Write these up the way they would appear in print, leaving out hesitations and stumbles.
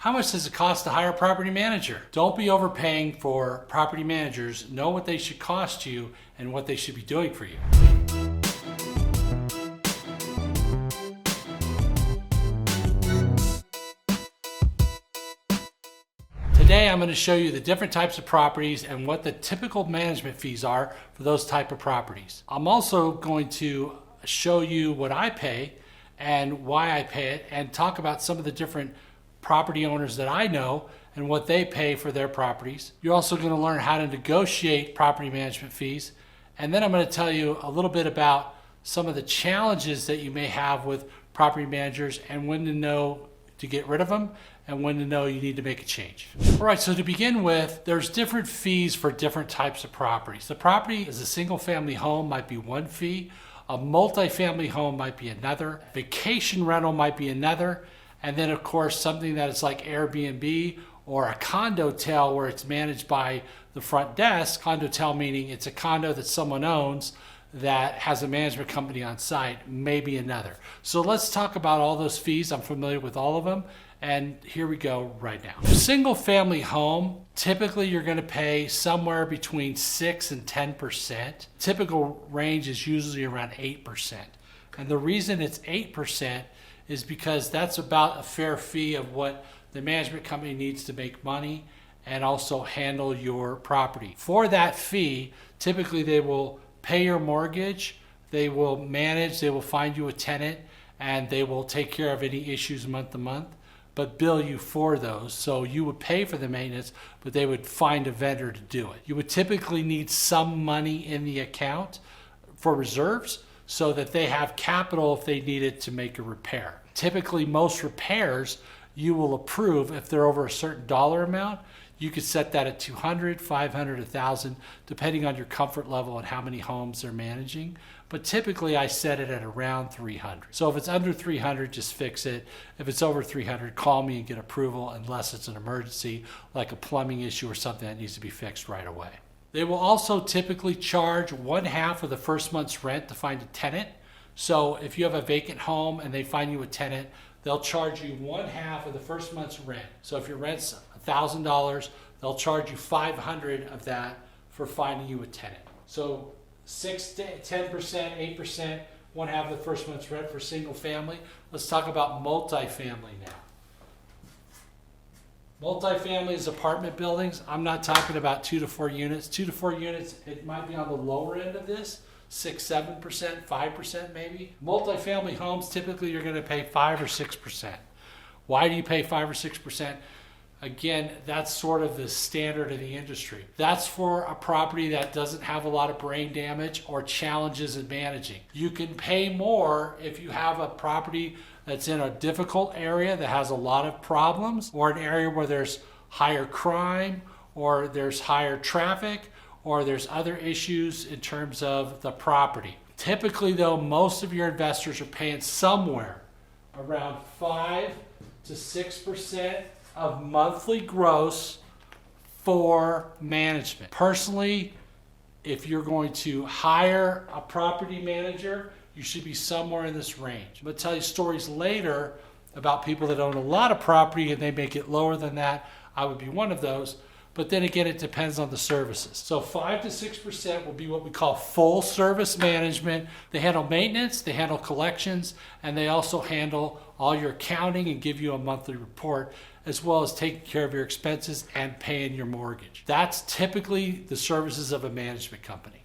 How much does it cost to hire a property manager? Don't be overpaying for property managers. Know what they should cost you and what they should be doing for you. Today I'm going to show you the different types of properties and what the typical management fees are for those type of properties. I'm also going to show you what I pay and why I pay it, and talk about some of the different property owners that I know and what they pay for their properties. You're also going to learn how to negotiate property management fees, and then I'm going to tell you a little bit about some of the challenges that you may have with property managers and when to know to get rid of them and when to know you need to make a change. All right, so to begin with, there's different fees for different types of properties. The property is a single family home might be one fee, a multi-family home might be another, vacation rental might be another, and then of course something that is like Airbnb or a condo where it's managed by the front desk. Condo meaning it's a condo that someone owns that has a management company on site, maybe another. So let's talk about all those fees. I'm familiar with all of them, and here we go right now. A single family home, typically you're going to pay somewhere between 6 and 10%. Typical range is usually around 8%. And the reason it's 8% is because that's about a fair fee of what the management company needs to make money and also handle your property. For that fee, typically they will pay your mortgage, they will manage, they will find you a tenant, and they will take care of any issues month to month, but bill you for those. So you would pay for the maintenance, but they would find a vendor to do it. You would typically need some money in the account for reserves so that they have capital if they need it to make a repair. Typically, most repairs you will approve if they're over a certain dollar amount. You could set that at 200, 500, 1,000, depending on your comfort level and how many homes they're managing. But typically I set it at around 300. So if it's under 300, just fix it. If it's over 300, call me and get approval, unless it's an emergency, like a plumbing issue or something that needs to be fixed right away. They will also typically charge 1/2 of the first month's rent to find a tenant. So if you have a vacant home and they find you a tenant, they'll charge you 1/2 of the first month's rent. So if your rent's $1,000, they'll charge you $500 of that for finding you a tenant. So 6 to 10%, 8%, 1/2 of the first month's rent for single family. Let's talk about multifamily now. Multifamily is apartment buildings. I'm not talking about 2 to 4 units. 2 to 4 units, it might be on the lower end of this. 6, 7%, 5% maybe. Multifamily homes, typically you're going to pay 5 or 6%. Why do you pay 5 or 6%? Again, that's sort of the standard of the industry. That's for a property that doesn't have a lot of brain damage or challenges in managing. You can pay more if you have a property that's in a difficult area that has a lot of problems, or an area where there's higher crime, or there's higher traffic, or there's other issues in terms of the property. Typically though, most of your investors are paying somewhere around 5 to 6% of monthly gross for management. Personally, if you're going to hire a property manager, you should be somewhere in this range. I'm going to tell you stories later about people that own a lot of property and they make it lower than that. I would be one of those. But then again, it depends on the services. So 5 to 6% will be what we call full service management. They handle maintenance, they handle collections, and they also handle all your accounting and give you a monthly report, as well as taking care of your expenses and paying your mortgage. That's typically the services of a management company.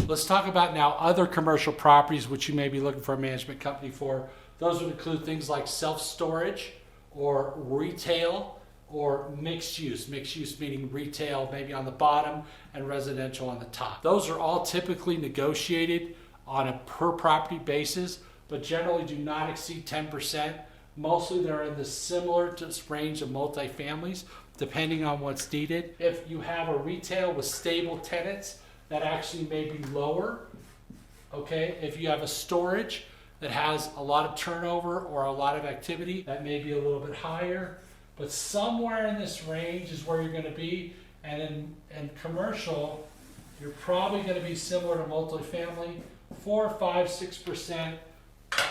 Let's talk about now other commercial properties which you may be looking for a management company for. Those would include things like self-storage or retail, or mixed use meaning retail maybe on the bottom and residential on the top. Those are all typically negotiated on a per property basis, but generally do not exceed 10%. Mostly they're in the similar to this range of multifamilies, depending on what's needed. If you have a retail with stable tenants, that actually may be lower. Okay, if you have a storage that has a lot of turnover or a lot of activity, that may be a little bit higher. But somewhere in this range is where you're going to be. And in commercial, you're probably going to be similar to multifamily, 4, 5, 6%.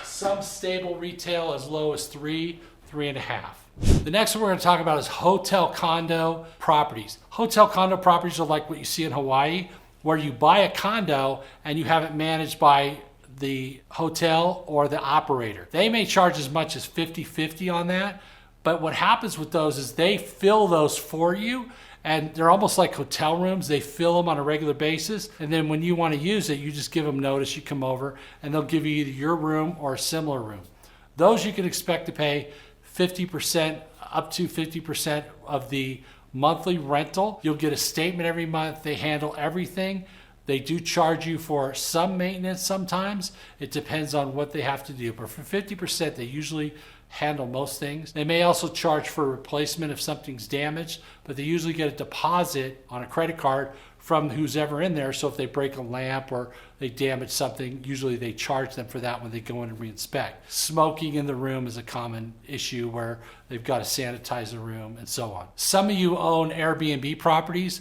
Some stable retail as low as 3, 3.5. The next one we're going to talk about is hotel condo properties. Hotel condo properties are like what you see in Hawaii, where you buy a condo and you have it managed by the hotel or the operator. They may charge as much as 50-50 on that, but what happens with those is they fill those for you, and they're almost like hotel rooms. They fill them on a regular basis, and then when you want to use it, you just give them notice, you come over, and they'll give you either your room or a similar room. Those you can expect to pay 50%, up to 50% of the monthly rental. You'll get a statement every month. They handle everything. They do charge you for some maintenance sometimes. It depends on what they have to do. But for 50%, they usually handle most things. They may also charge for replacement if something's damaged, but they usually get a deposit on a credit card from who's ever in there. So if they break a lamp or they damage something, usually they charge them for that when they go in and reinspect. Smoking in the room is a common issue where they've got to sanitize the room and so on. Some of you own Airbnb properties.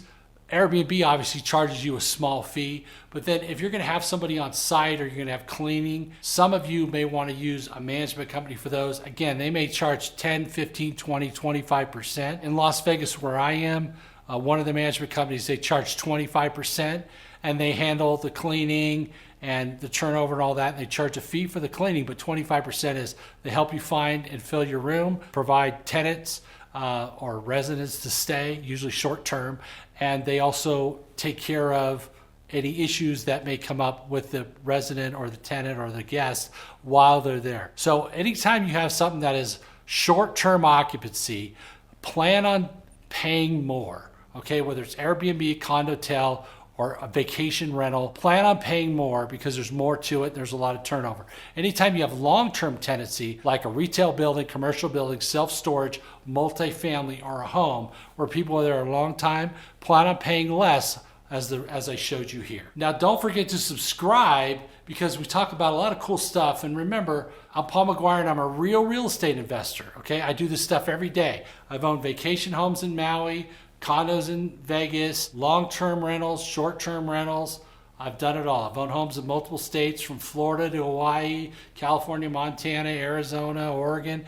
Airbnb obviously charges you a small fee, but then if you're going to have somebody on site or you're going to have cleaning, some of you may want to use a management company for those. Again, they may charge 10, 15, 20, 25%. In Las Vegas, where I am, one of the management companies, they charge 25%, and they handle the cleaning and the turnover and all that. They charge a fee for the cleaning, but 25% is they help you find and fill your room, provide tenants or residents to stay, usually short term, and they also take care of any issues that may come up with the resident or the tenant or the guest while they're there. So anytime you have something that is short-term occupancy, plan on paying more, okay? Whether it's Airbnb, condotel, or a vacation rental, plan on paying more because there's more to it. There's a lot of turnover. Anytime you have long-term tenancy, like a retail building, commercial building, self-storage, multifamily, or a home where people are there a long time, plan on paying less as I showed you here. Now, don't forget to subscribe because we talk about a lot of cool stuff. And remember, I'm Paul Maguire and I'm a real estate investor, okay? I do this stuff every day. I've owned vacation homes in Maui, condos in Vegas, long-term rentals, short-term rentals. I've done it all. I've owned homes in multiple states from Florida to Hawaii, California, Montana, Arizona, Oregon,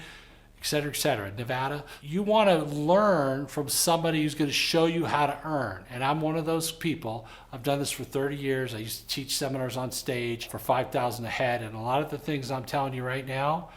et cetera, Nevada. You want to learn from somebody who's going to show you how to earn. And I'm one of those people. I've done this for 30 years. I used to teach seminars on stage for $5,000 a head. And a lot of the things I'm telling you right now,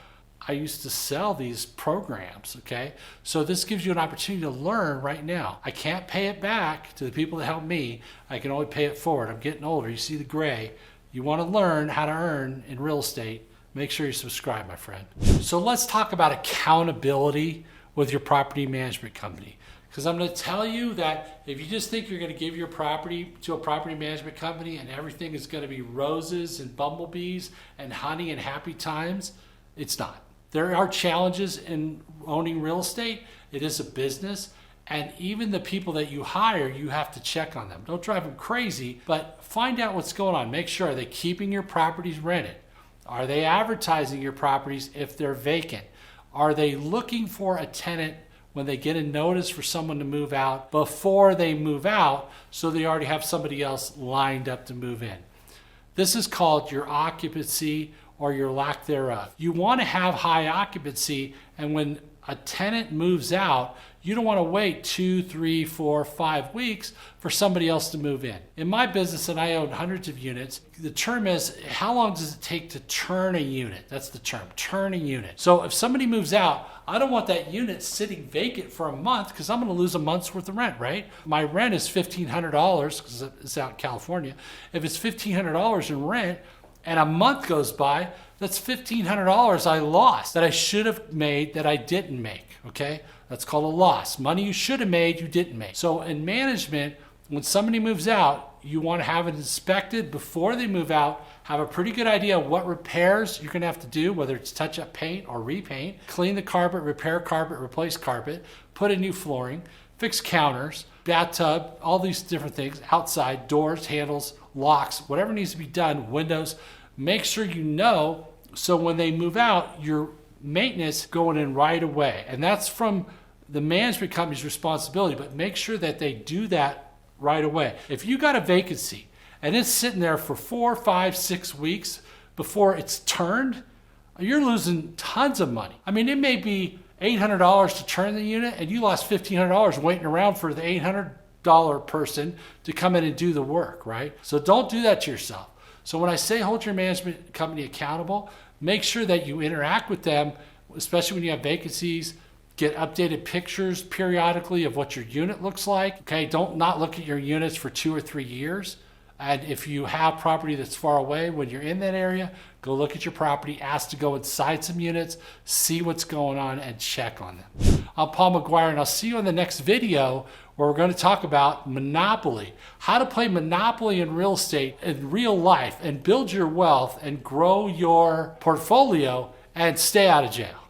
I used to sell these programs, okay? So this gives you an opportunity to learn right now. I can't pay it back to the people that helped me. I can only pay it forward. I'm getting older. You see the gray. You want to learn how to earn in real estate. Make sure you subscribe, my friend. So let's talk about accountability with your property management company. Because I'm going to tell you that if you just think you're going to give your property to a property management company and everything is going to be roses and bumblebees and honey and happy times, it's not. There are challenges in owning real estate. It is a business. And even the people that you hire, you have to check on them. Don't drive them crazy, but find out what's going on. Make sure, are they keeping your properties rented? Are they advertising your properties if they're vacant? Are they looking for a tenant when they get a notice for someone to move out before they move out so they already have somebody else lined up to move in? This is called your occupancy or your lack thereof. You want to have high occupancy, and when a tenant moves out, you don't want to wait 2, 3, 4, 5 weeks for somebody else to move in. In my business, and I own hundreds of units, the term is, how long does it take to turn a unit? That's the term, turn a unit. So if somebody moves out, I don't want that unit sitting vacant for a month because I'm going to lose a month's worth of rent, right? My rent is $1,500 because it's out in California. If it's $1,500 in rent and a month goes by, that's $1,500 I lost that I should have made that I didn't make, okay? That's called a loss. Money you should have made, you didn't make. So in management, when somebody moves out, you want to have it inspected before they move out, have a pretty good idea of what repairs you're going to have to do, whether it's touch up paint or repaint, clean the carpet, replace carpet, put in new flooring, fix counters, bathtub, all these different things, outside, doors, handles, locks, whatever needs to be done, windows. Make sure you know so when they move out, your maintenance going in right away. And that's from the management company's responsibility, but make sure that they do that right away. If you got a vacancy and it's sitting there for 4, 5, 6 weeks before it's turned, you're losing tons of money. I mean, it may be $800 to turn the unit, and you lost $1,500 waiting around for the $800 person to come in and do the work, right? So don't do that to yourself. So when I say hold your management company accountable, make sure that you interact with them, especially when you have vacancies. Get updated pictures periodically of what your unit looks like. Okay, don't not look at your units for 2 or 3 years. And if you have property that's far away, when you're in that area, go look at your property, ask to go inside some units, see what's going on, and check on them. I'm Paul Maguire, and I'll see you on the next video where we're going to talk about Monopoly, how to play Monopoly in real estate in real life and build your wealth and grow your portfolio and stay out of jail.